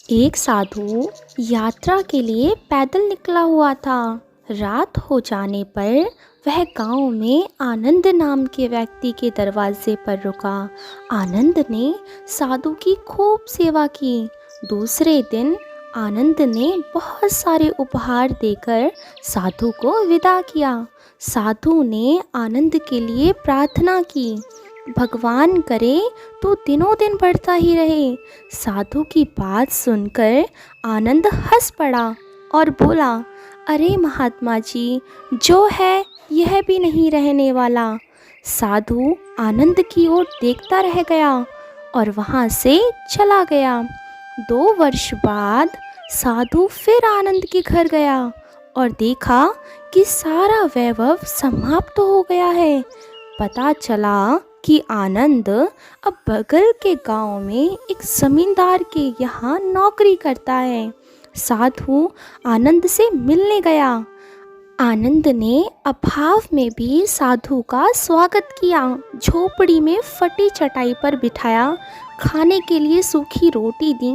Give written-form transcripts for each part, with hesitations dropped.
एक साधु यात्रा के लिए पैदल निकला हुआ था। रात हो जाने पर वह गांव में आनंद नाम के व्यक्ति के दरवाजे पर रुका। आनंद ने साधु की खूब सेवा की। दूसरे दिन आनंद ने बहुत सारे उपहार देकर साधु को विदा किया। साधु ने आनंद के लिए प्रार्थना की, भगवान करे तू दिनों दिन बढ़ता ही रहे। साधु की बात सुनकर आनंद हंस पड़ा और बोला, अरे महात्मा जी, जो है यह भी नहीं रहने वाला। साधु आनंद की ओर देखता रह गया और वहाँ से चला गया। 2 वर्ष बाद साधु फिर आनंद के घर गया और देखा कि सारा वैभव समाप्त हो गया है। पता चला कि आनंद अब बगल के गांव में एक जमींदार के यहाँ नौकरी करता है। साधु आनंद से मिलने गया। आनंद ने अभाव में भी साधु का स्वागत किया। झोपड़ी में फटी चटाई पर बिठाया, खाने के लिए सूखी रोटी दी।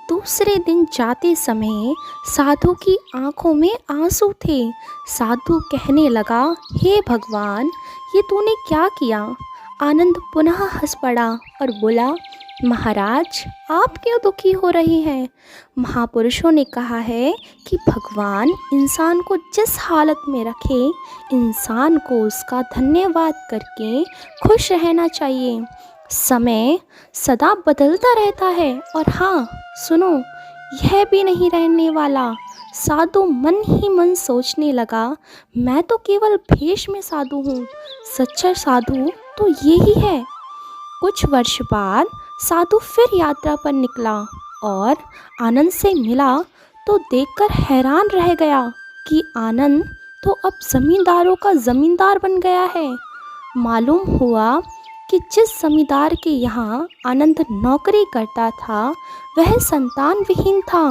दूसरे दिन जाते समय साधु की आंखों में आंसू थे। साधु कहने लगा, हे भगवान, ये तूने क्या किया? आनंद पुनः हंस पड़ा और बोला, महाराज, आप क्यों दुखी हो रही हैं? महापुरुषों ने कहा है कि भगवान इंसान को जिस हालत में रखे, इंसान को उसका धन्यवाद करके खुश रहना चाहिए। समय सदा बदलता रहता है और हाँ सुनो, यह भी नहीं रहने वाला। साधु मन ही मन सोचने लगा, मैं तो केवल भेष में साधु हूँ, सच्चा साधु तो यही है। कुछ वर्ष बाद साधु फिर यात्रा पर निकला और आनंद से मिला तो देखकर हैरान रह गया कि आनंद तो अब जमींदारों का जमींदार बन गया है। मालूम हुआ कि जिस जमींदार के यहाँ आनंद नौकरी करता था वह संतान विहीन था।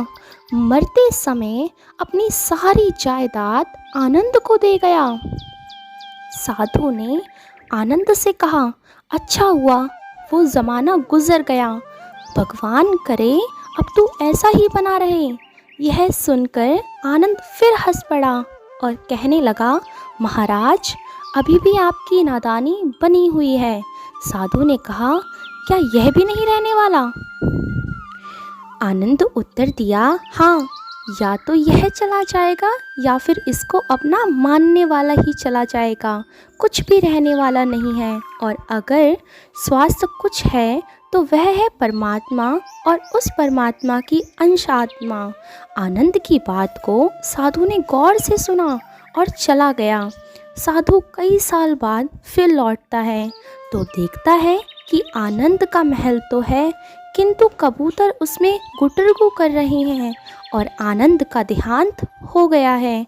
मरते समय अपनी सारी जायदाद आनंद को दे गया। साधु ने आनंद से कहा, अच्छा हुआ वो ज़माना गुजर गया, भगवान करे अब तू ऐसा ही बना रहे। यह सुनकर आनंद फिर हंस पड़ा और कहने लगा, महाराज, अभी भी आपकी नादानी बनी हुई है। साधु ने कहा, क्या यह भी नहीं रहने वाला? आनंद उत्तर दिया, हाँ, या तो यह चला जाएगा या फिर इसको अपना मानने वाला ही चला जाएगा। कुछ भी रहने वाला नहीं है। और अगर स्वास्थ्य कुछ है तो वह है परमात्मा और उस परमात्मा की अंश आत्मा। आनंद की बात को साधु ने गौर से सुना और चला गया। साधु कई साल बाद फिर लौटता है तो देखता है कि आनंद का महल तो है, किंतु कबूतर उसमें गुटरगू कर रहे हैं और आनंद का देहांत हो गया है।